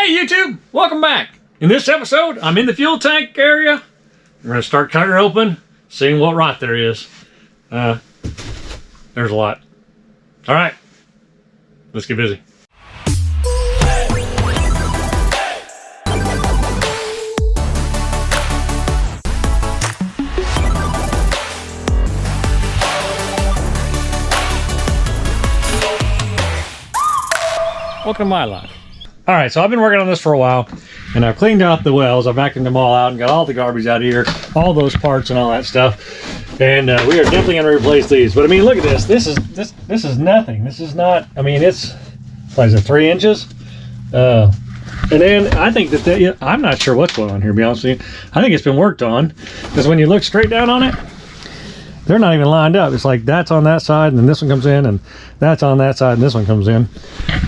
Hey YouTube, welcome back. In this episode, I'm in the fuel tank area. We're gonna start cutting her open, seeing what rot there is. There's a lot. All right, let's get busy. Welcome to my life. All right, so I've been working on this for a while, and I've cleaned out the wells. I've vacuumed them all out and got all the garbage out of here, all those parts and all that stuff. And we are definitely going to replace these. But I mean, look at this. This is nothing. This is not. I mean, it's what is it, 3 inches? And then I think that I'm not sure what's going on here. To be honest with you, I think it's been worked on, because when you look straight down on it, they're not even lined up. It's like that's on that side and then this one comes in, and that's on that side and this one comes in.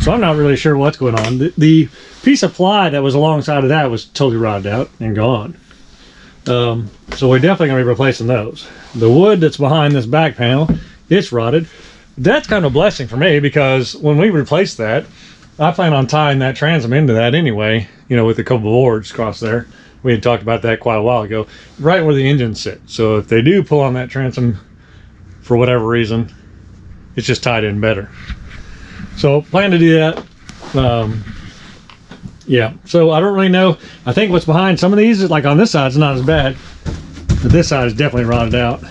So I'm not really sure what's going on. The piece of ply that was alongside of that was totally rotted out and gone. So we're definitely going to be replacing those. The wood that's behind this back panel, it's rotted. That's kind of a blessing for me, because when we replace that, I plan on tying that transom into that anyway, you know, with a couple of boards across there. We had talked about that quite a while ago, right where the engines sit. So if they do pull on that transom for whatever reason, it's just tied in better. So plan to do that. Yeah, so I don't really know. I think what's behind some of these is, like on this side, it's not as bad, but this side is definitely rotted out.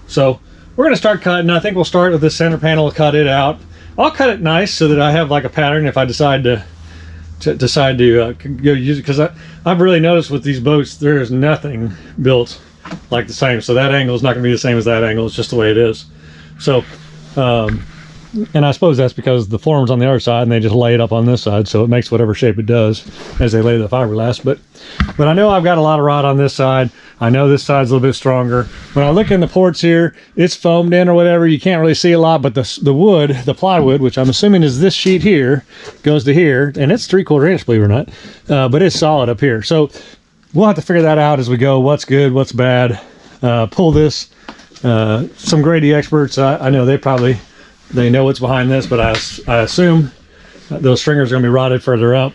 So we're going to start cutting. I think we'll start with the center panel, cut it out. I'll cut it nice so that I have like a pattern if I decide to go use it, because I've really noticed with these boats there is nothing built like the same. So that angle is not going to be the same as that angle. It's just the way it is. So and I suppose that's because the form's on the other side and they just lay it up on this side, so it makes whatever shape it does as they lay the fiberglass. But I know I've got a lot of rot on this side. I know this side's a little bit stronger. When I look in the ports here, it's foamed in or whatever. You can't really see a lot, but the wood, the plywood, which I'm assuming is this sheet here, goes to here, and it's 3/4 inch, believe it or not, but it's solid up here. So we'll have to figure that out as we go. What's good, what's bad. Pull this. Some Grady experts, I know they know what's behind this, but I assume those stringers are going to be rotted further up.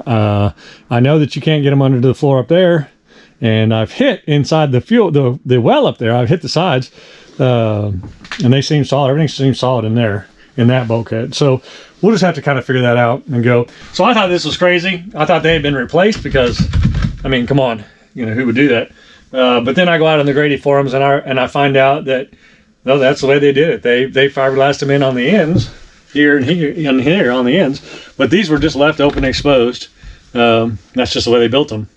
I know that you can't get them under the floor up there, and I've hit inside the well up there. I've hit the sides, and they seem solid. Everything seems solid in there, in that bulkhead. So we'll just have to kind of figure that out and go. So I thought this was crazy. I thought they had been replaced, because, I mean, come on, you know, who would do that? But then I go out on the Grady forums and I find out that, no, that's the way they did it. They fiberglassed them in on the ends, here and here and here on the ends, but these were just left open, exposed. That's just the way they built them.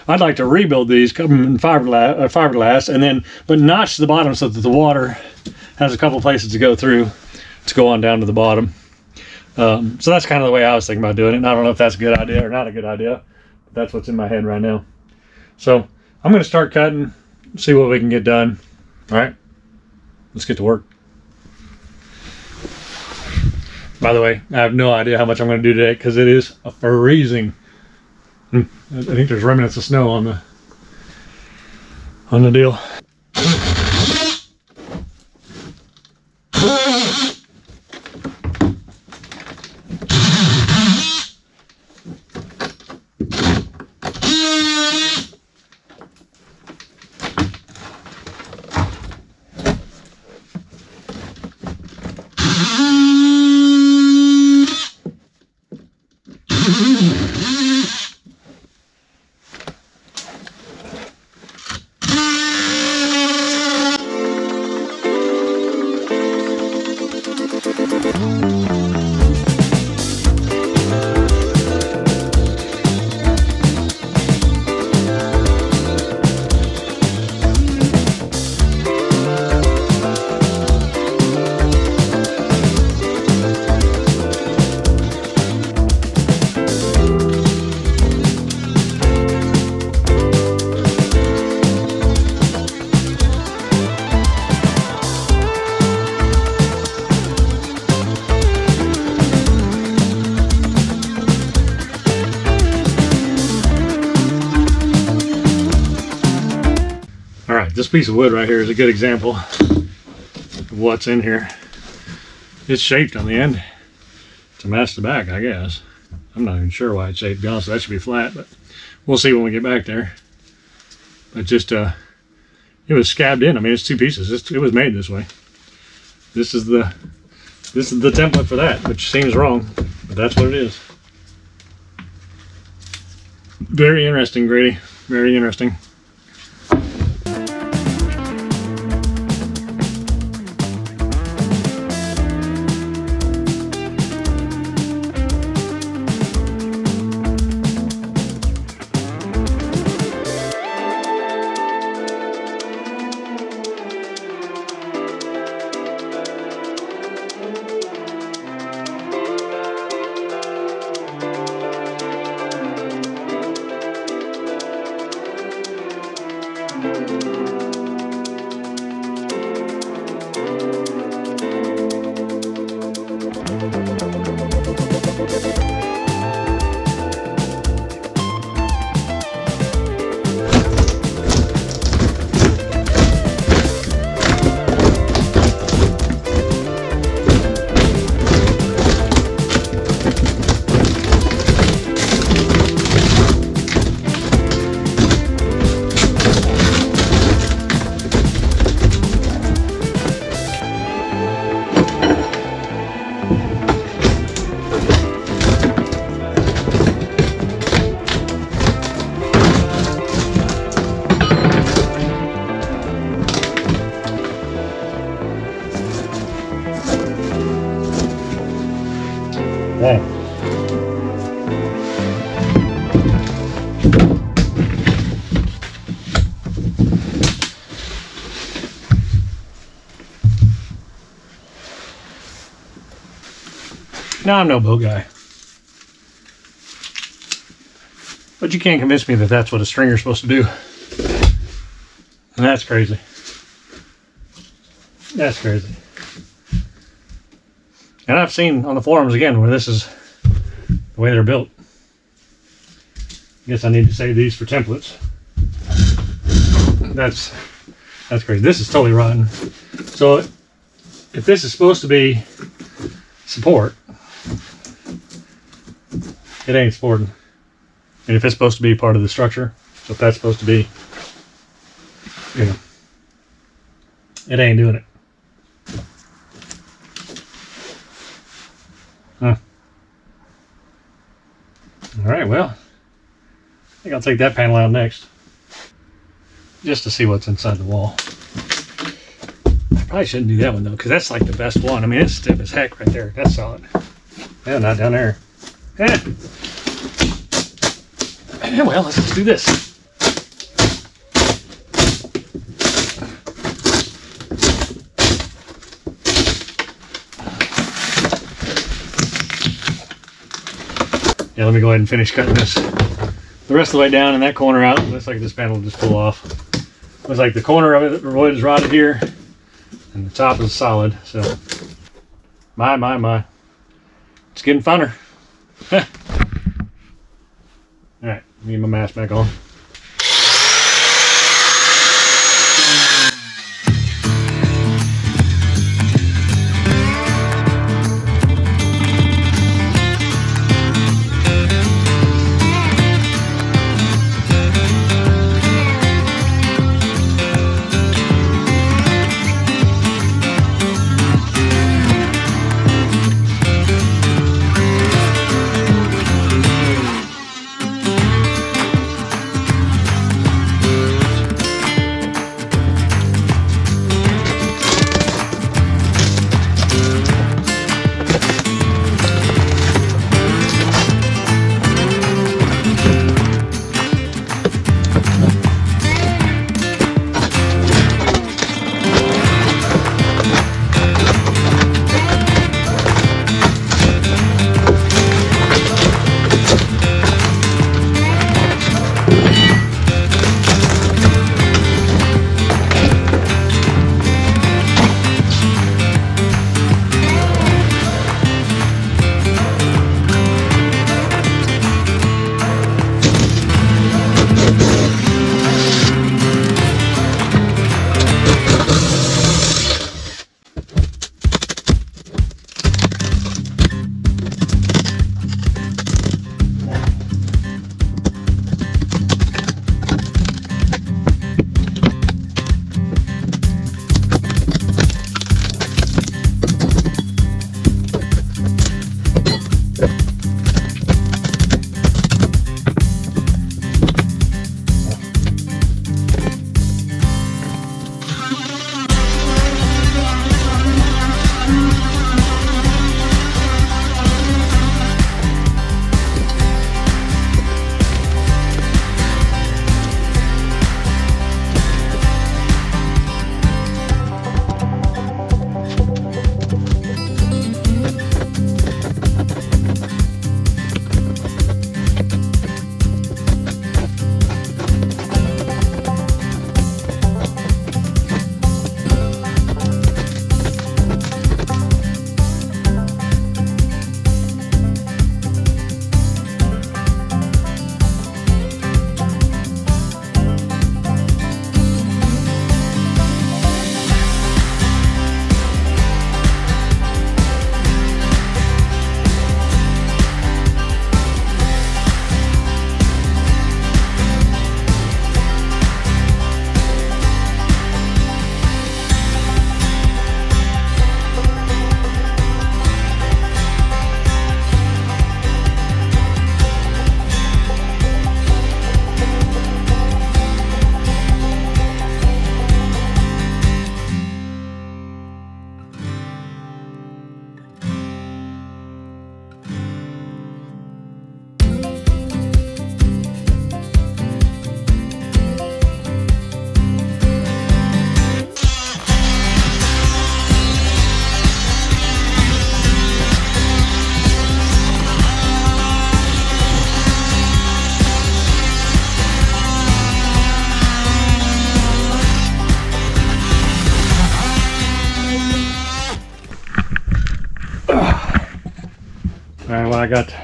I'd like to rebuild these, cover them in fiberglass, and then but notch the bottom so that the water has a couple places to go through to go on down to the bottom. So that's kind of the way I was thinking about doing it. And I don't know if that's a good idea or not a good idea, but that's what's in my head right now. So I'm going to start cutting, see what we can get done. All right. Let's get to work. By the way, I have no idea how much I'm going to do today, because it is freezing. I think there's remnants of snow on the deal. This piece of wood right here is a good example of what's in here. It's shaped on the end to match the back, I guess. I I'm not even sure why it's shaped. To be honest, that should be flat, but we'll see when we get back there. But just it was scabbed in. I mean, it's two pieces. It was made this way. This is the template for that, which seems wrong, but that's what it is. Very interesting, Grady. Very interesting. Wow. Now, I'm no boat guy, but you can't convince me that that's what a stringer's supposed to do. And that's crazy. That's crazy. And I've seen on the forums again where this is the way they're built. I guess I need to save these for templates. That's crazy. This is totally rotten. So if this is supposed to be support, it ain't supporting. And if it's supposed to be part of the structure, so if that's supposed to be, you know, it ain't doing it. Huh. All right, well, I think I'll take that panel out next, just to see what's inside the wall. I probably shouldn't do that one though, because that's like the best one. I mean, it's stiff as heck right there. That's solid. Yeah, not down there. Yeah. Yeah, well, let's just do this. Yeah, let me go ahead and finish cutting this the rest of the way down and that corner out. Looks like this panel will just pull off. Looks like the corner of it, the wood is rotted here, and the top is solid. So, my, it's getting funner. All right, need my mask back on. I got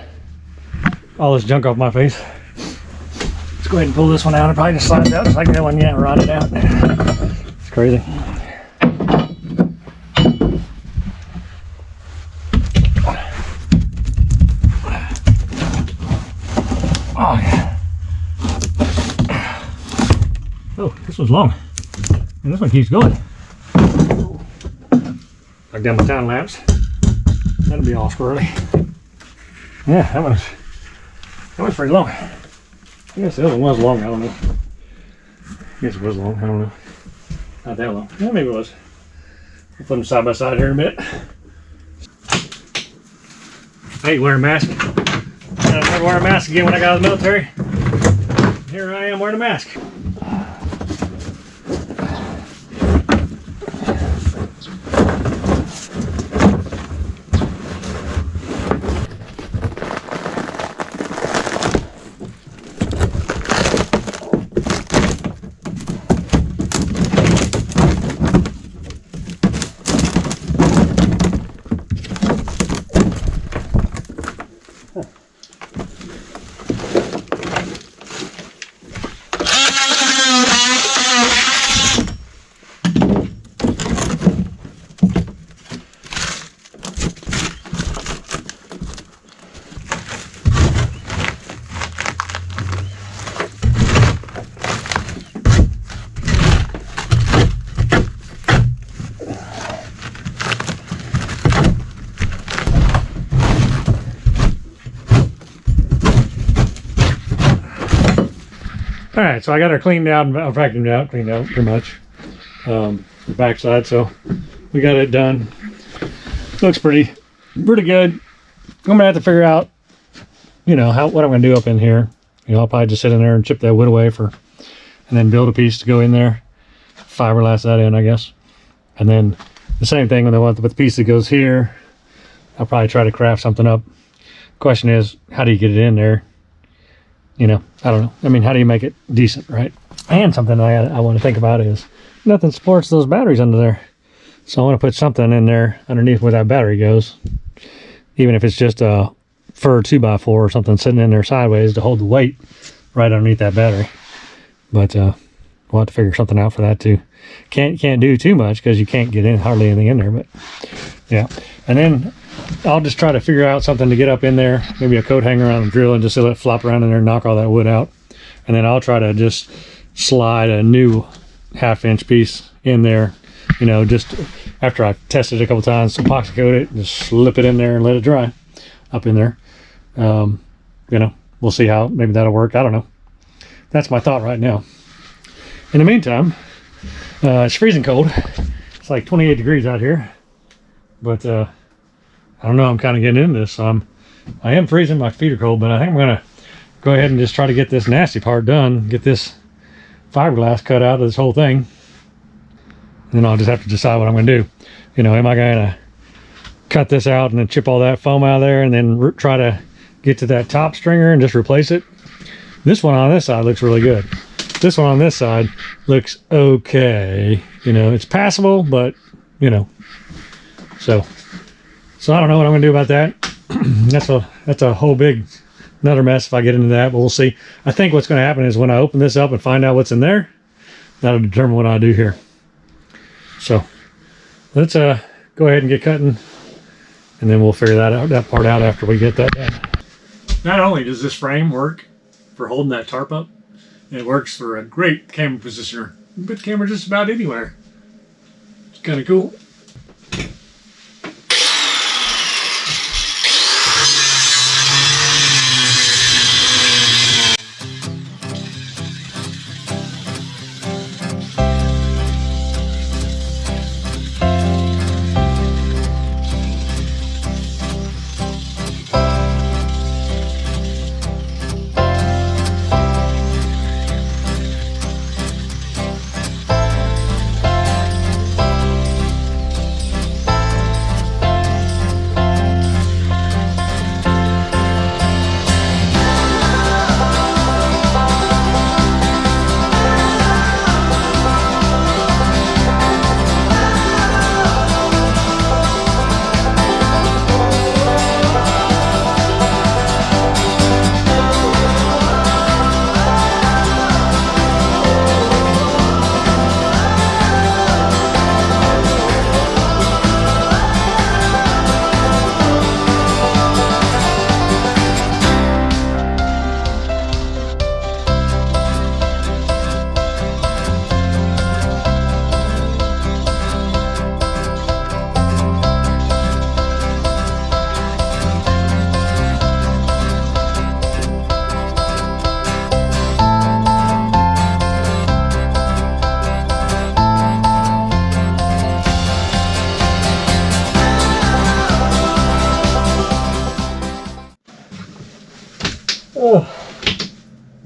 all this junk off my face. Let's go ahead and pull this one out. It probably just slides out just like that one. Yeah, rotted out. It's crazy. Oh, yeah. Oh, this one's long. And this one keeps going. Like down my time lapse. That'll be all squirrely. Yeah, that one's pretty long. I guess the other one was long, I don't know. I guess it was long, I don't know. Not that long. Yeah, maybe it was. I'll put them side by side here in a bit. I hate wearing a mask. I never wear a mask again when I got out of the military. Here I am wearing a mask. All right, so I got her cleaned out, vacuumed out, cleaned out pretty much, the backside. So we got it done. Looks pretty good. I'm gonna have to figure out, what I'm gonna do up in here. I'll probably just sit in there and chip that wood away and then build a piece to go in there, fiberglass that in, I guess. And then the same thing with the piece that goes here. I'll probably try to craft something up. Question is, how do you get it in there? I don't know. I mean, how do you make it decent, right? And something I want to think about is nothing supports those batteries under there. So I want to put something in there underneath where that battery goes. Even if it's just a fur 2x4 or something sitting in there sideways to hold the weight right underneath that battery. But we'll have to figure something out for that too. Can't do too much because you can't get hardly anything in there. But yeah. And then I'll just try to figure out something to get up in there, maybe a coat hanger on a drill and just let it flop around in there and knock all that wood out. And then I'll try to just slide a new 1/2-inch piece in there, just after I've tested it a couple times, epoxy coat it, just slip it in there and let it dry up in there. We'll see how, maybe that'll work. I don't know. That's my thought right now. In the meantime, it's freezing cold. It's like 28 degrees out here, but I don't know, I'm kind of getting into this, so I am freezing, my feet are cold, but I think I'm going to go ahead and just try to get this nasty part done, get this fiberglass cut out of this whole thing, and then I'll just have to decide what I'm going to do. Am I going to cut this out and then chip all that foam out of there and then try to get to that top stringer and just replace it? This one on this side looks really good. This one on this side looks okay. It's passable, but, So I don't know what I'm gonna do about that. That's a whole big another mess if I get into that, but we'll see. I think what's gonna happen is when I open this up and find out what's in there, that'll determine what I do here. So let's go ahead and get cutting, and then we'll figure that part out after we get that done. Not only does this frame work for holding that tarp up, it works for a great camera positioner. You can put the camera just about anywhere. It's kind of cool.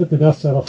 let the dust settle.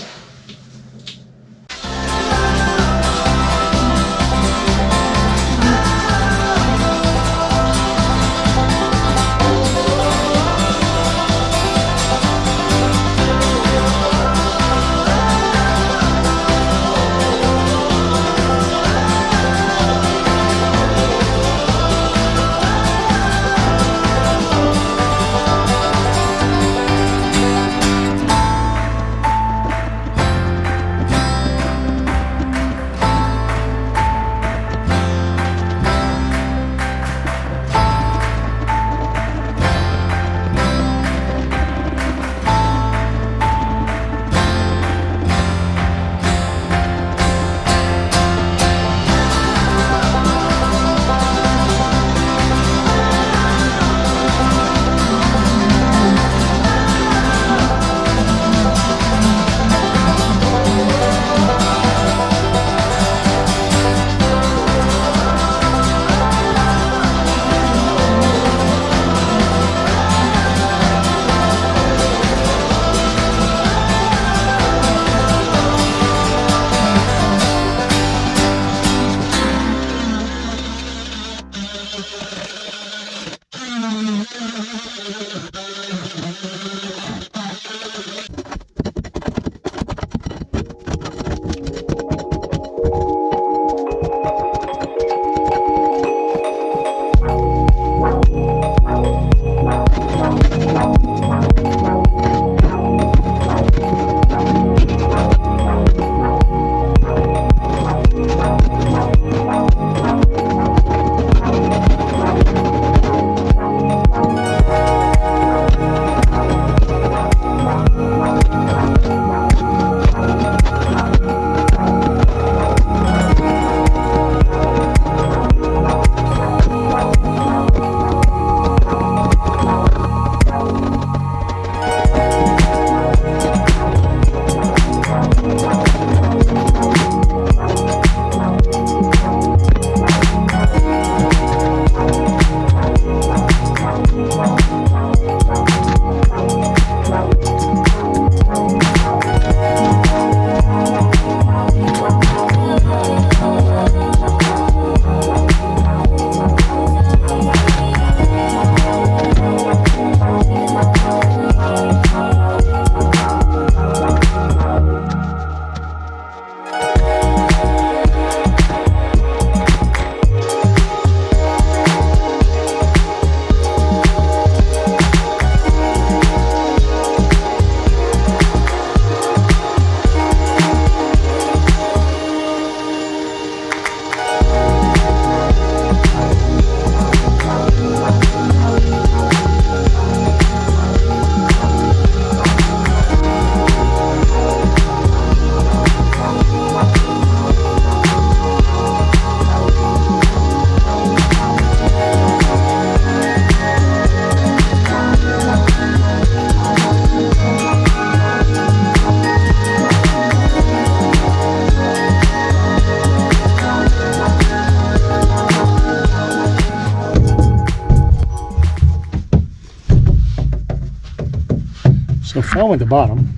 So foam at the bottom.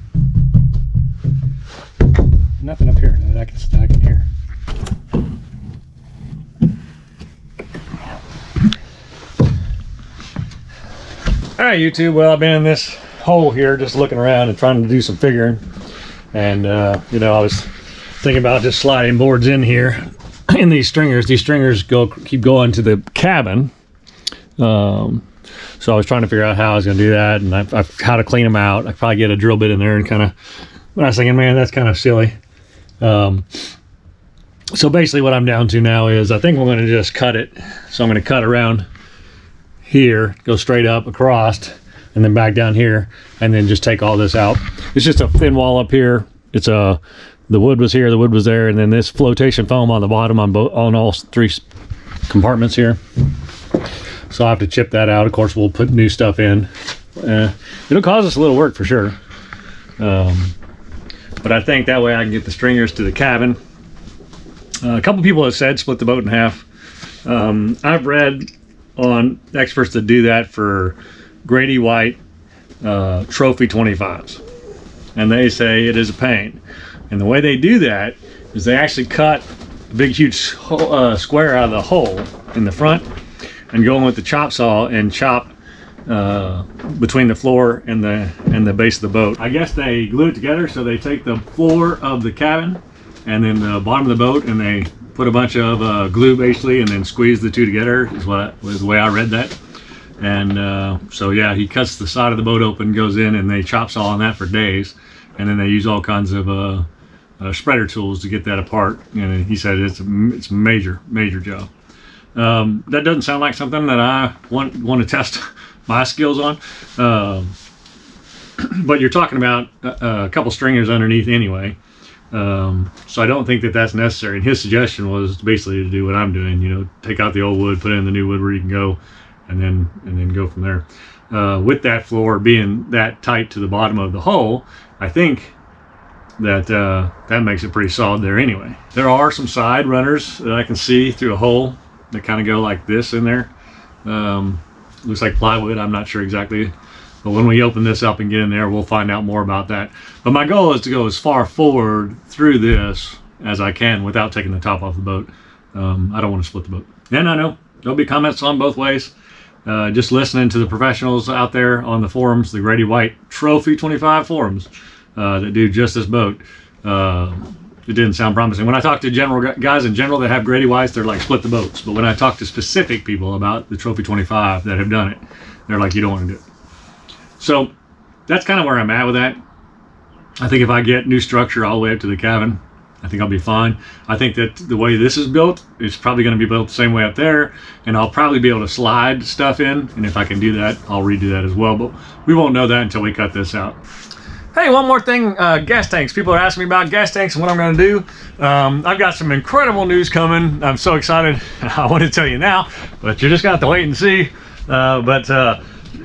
Nothing up here that I can stack in here. All right, YouTube. Well, I've been in this hole here just looking around and trying to do some figuring. And, you know, I was thinking about just sliding boards in here in these stringers. These stringers keep going to the cabin. So I was trying to figure out how I was going to do that, and how to clean them out. I could probably get a drill bit in there and kind of, but I was thinking, man, that's kind of silly. So basically what I'm down to now is I think we're going to just cut it. So I'm going to cut around here, go straight up across, and then back down here, and then just take all this out. It's just a thin wall up here. It's the wood was here, the wood was there, and then this flotation foam on the bottom on all three compartments here. So I have to chip that out. Of course, we'll put new stuff in. It'll cause us a little work for sure. But I think that way I can get the stringers to the cabin. A couple people have said split the boat in half. I've read on experts that do that for Grady White trophy 25s. and they say it is a pain. And the way they do that is they actually cut a big huge square out of the hole in the front and go in with the chop saw and chop between the floor and the base of the boat. I guess they glue it together, so they take the floor of the cabin and then the bottom of the boat, and they put a bunch of glue basically, and then squeeze the two together. Was the way I read that. And so yeah, he cuts the side of the boat open, goes in, and they chop saw on that for days, and then they use all kinds of spreader tools to get that apart. And he said it's a major job. That doesn't sound like something that I want to test my skills on, but you're talking about a couple stringers underneath anyway, so I don't think that that's necessary. And his suggestion was basically to do what I'm doing, you know, take out the old wood, put in the new wood where you can go, and then go from there. With that floor being that tight to the bottom of the hole, I think that that makes it pretty solid there anyway. There are some side runners that I can see through a hole that kind of go like this in there. Looks like plywood, I'm not sure exactly, but when we open this up and get in there, we'll find out more about that. But my goal is to go as far forward through this as I can without taking the top off the boat. I don't want to split the boat. And I know there'll be comments on both ways. Just listening to the professionals out there on the forums, the Grady White Trophy 25 forums that do just this boat, it didn't sound promising. When I talk to guys in general that have Grady Whites, they're like, split the boats. But when I talk to specific people about the Trophy 25 that have done it, they're like, you don't want to do it. So that's kind of where I'm at with that. I think if I get new structure all the way up to the cabin, I think I'll be fine. I think that the way this is built, it's probably going to be built the same way up there, and I'll probably be able to slide stuff in, and if I can do that, I'll redo that as well, but we won't know that until we cut this out. Hey, one more thing, gas tanks. People are asking me about gas tanks and what I'm going to do. I've got some incredible news coming. I'm so excited. I want to tell you now, but you're just going to have to wait and see.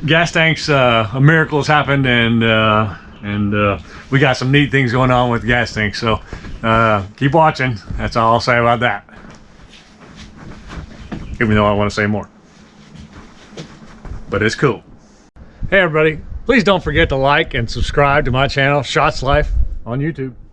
Gas tanks, a miracle has happened, and we got some neat things going on with gas tanks. So keep watching. That's all I'll say about that. Even though I want to say more. But it's cool. Hey everybody. Please don't forget to like and subscribe to my channel, Shots Life, on YouTube.